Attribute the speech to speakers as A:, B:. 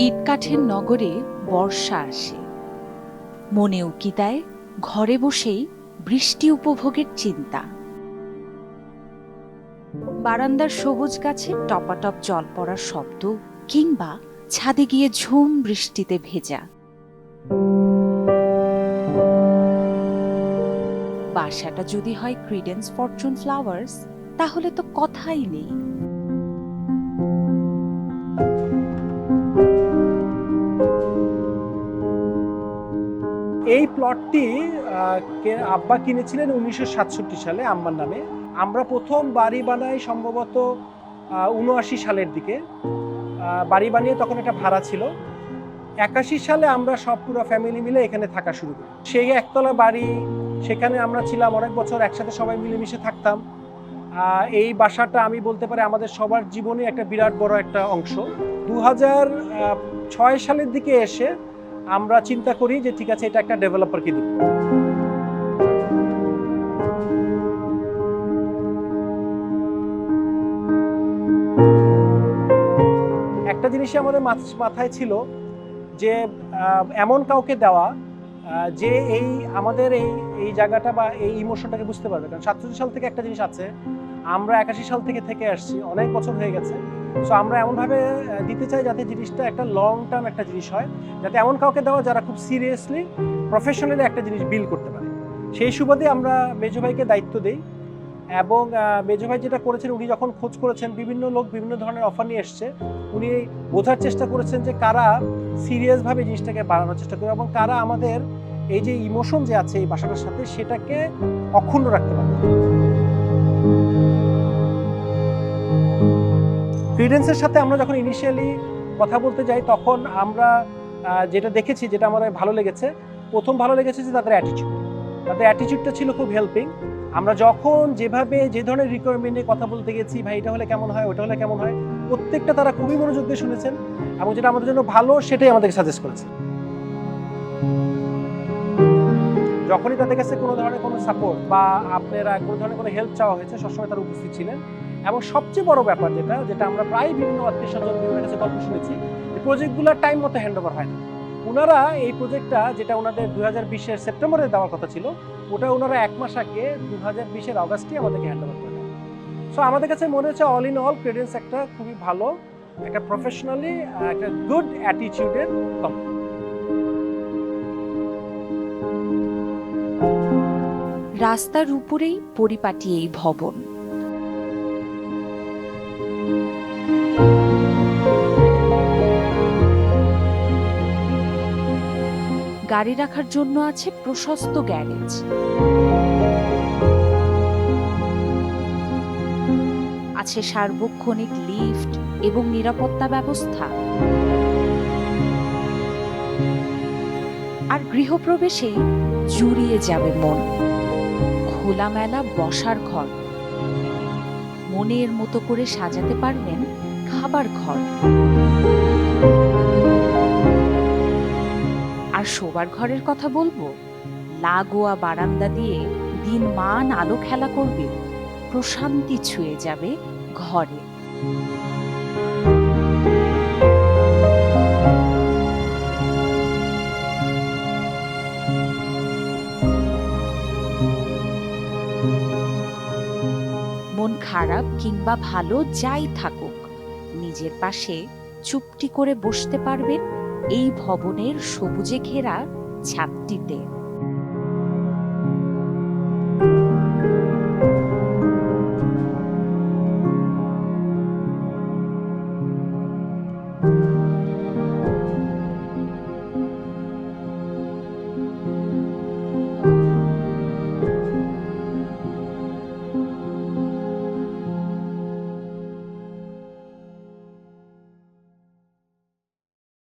A: ইটকাঠের নগরে বর্ষা আসে, মনে উকি দেয় ঘরে বসেই বৃষ্টি উপভোগের চিন্তা। বারান্দার সবুজ গাছে টপাটপ জল পড়ার শব্দ, কিংবা ছাদে গিয়ে ঝুম বৃষ্টিতে ভেজা। বাসাটা যদি হয় ক্রিডেন্স ফরচুন ফ্লাওয়ার্স, তাহলে তো কথাই নেই।
B: এই প্লটটি আব্বা কিনেছিলেন 1967 সালে আম্মার নামে। আমরা প্রথম বাড়ি বানাই সম্ভবত 79 সালের দিকে। বাড়ি বানিয়ে তখন এটা ভাড়া ছিল। 81 সালে আমরা সব পুরো ফ্যামিলি মিলে এখানে থাকা শুরু করি। সেই একতলা বাড়ি, সেখানে আমরা ছিলাম অনেক বছর, একসাথে সবাই মিলেমিশে থাকতাম। এই বাসাটা আমি বলতে পারি আমাদের সবার জীবনে একটা বিরাট বড় একটা অংশ। 2006 সালের দিকে এসে আমরা চিন্তা করি যে ঠিক আছে, এটা একটা ডেভেলপারকে দিব। একটা জিনিসই আমাদের মাথায় ছিল যে এমন কাউকে দেওয়া যে এই আমাদের এই জায়গাটা বা এই ইমোশনটাকে বুঝতে পারবে। কারণ 67 সাল থেকে একটা জিনিস আছে, আমরা 81 সাল থেকে আসছি, অনেক বছর হয়ে গেছে। সো আমরা এমনভাবে দিতে চাই যাতে জিনিসটা একটা লং টার্ম একটা জিনিস হয়, যাতে এমন কাউকে দেওয়া যারা খুব সিরিয়াসলি প্রফেশনালি একটা জিনিস বিল করতে পারে। সেই সুবাদে আমরা মেজো ভাইকে দায়িত্ব দিই। এবং মেজো ভাই যেটা করেছেন, উনি যখন খোঁজ করেছেন, বিভিন্ন লোক বিভিন্ন ধরনের অফার নিয়ে এসছে, উনি বোঝার চেষ্টা করেছেন যে কারা সিরিয়াসভাবে জিনিসটাকে বাড়ানোর চেষ্টা করে এবং কারা আমাদের এই যে ইমোশন যে আছে এই বাসাটার সাথে, সেটাকে অক্ষুণ্ণ রাখতে পারে। ক্রিডেন্সের সাথে আমরা যখন ইনিশিয়ালি কথা বলতে যাই, তখন আমরা যেটা দেখেছি, যেটা আমার ভালো লেগেছে, প্রথম ভালো লেগেছে যে তাদের অ্যাটিটিউডটা ছিল খুব হেল্পিং। আমরা যখন যেভাবে যে ধরনের রিকোয়ারমেন্ট নিয়ে কথা বলতে গেছি, ভাই এটা হলে কেমন হয়, ওটা হলে কেমন হয়, প্রত্যেকটা তারা খুবই মনোযোগ দিয়ে শুনেছেন এবং যেটা আমাদের জন্য ভালো সেটাই আমাদেরকে সাজেস্ট করেছে। যখনই তাদের কাছে কোনো ধরনের কোনো সাপোর্ট বা আপনারা কোনো ধরনের কোনো হেল্প চাওয়া হয়েছে, সবসময় তারা উপস্থিত ছিলেন। এবং সবচেয়ে বড় ব্যাপার যেটা আমরা প্রায় বিভিন্ন আত্মীয়-স্বজন বিভিন্ন কাছে গল্প শুনেছি, যে প্রজেক্টগুলো টাইম মতো হ্যান্ড ওভার হয় না। ওনারা এই প্রজেক্টটা, যেটা ওনাদের 2020 এর সেপ্টেম্বরে দেওয়ার কথা ছিল, ওটা ওনারা 1 মাস আগে 2020 এর অগাস্টে আমাদেরকে হ্যান্ড ওভার করে দেন। সো আমাদের কাছে মনে হচ্ছে অল ইন অল ক্রিডেন্স একটা খুবই ভালো, একটা প্রফেশনালি একটা গুড অ্যাটিটিউডের কোম্পানি।
A: রাস্তার উপরেই পরিপাটি এই ভবন। গাড়ি রাখার জন্য আছে প্রশস্ত গ্যারেজ। আছে সার্বক্ষণিক লিফট এবং নিরাপত্তা ব্যবস্থা। আর গৃহপ্রবেশেই জুড়িয়ে যাবে মন। খোলামেলা বসার ঘর, মনের মতো করে সাজাতে পারবেন খাবার ঘর। আর শোবার ঘরের কথা বলবো, লাগোয়া বারান্দা দিয়ে দিনমান আলো খেলা করবে, প্রশান্তি ছুঁয়ে যাবে ঘরে। মন খারাপ কিংবা ভালো যাই থাকুক, নিজের পাশে চুপটি করে বসতে পারবেন এই ভবনের সবুজে ঘেরা ছাদটিতে।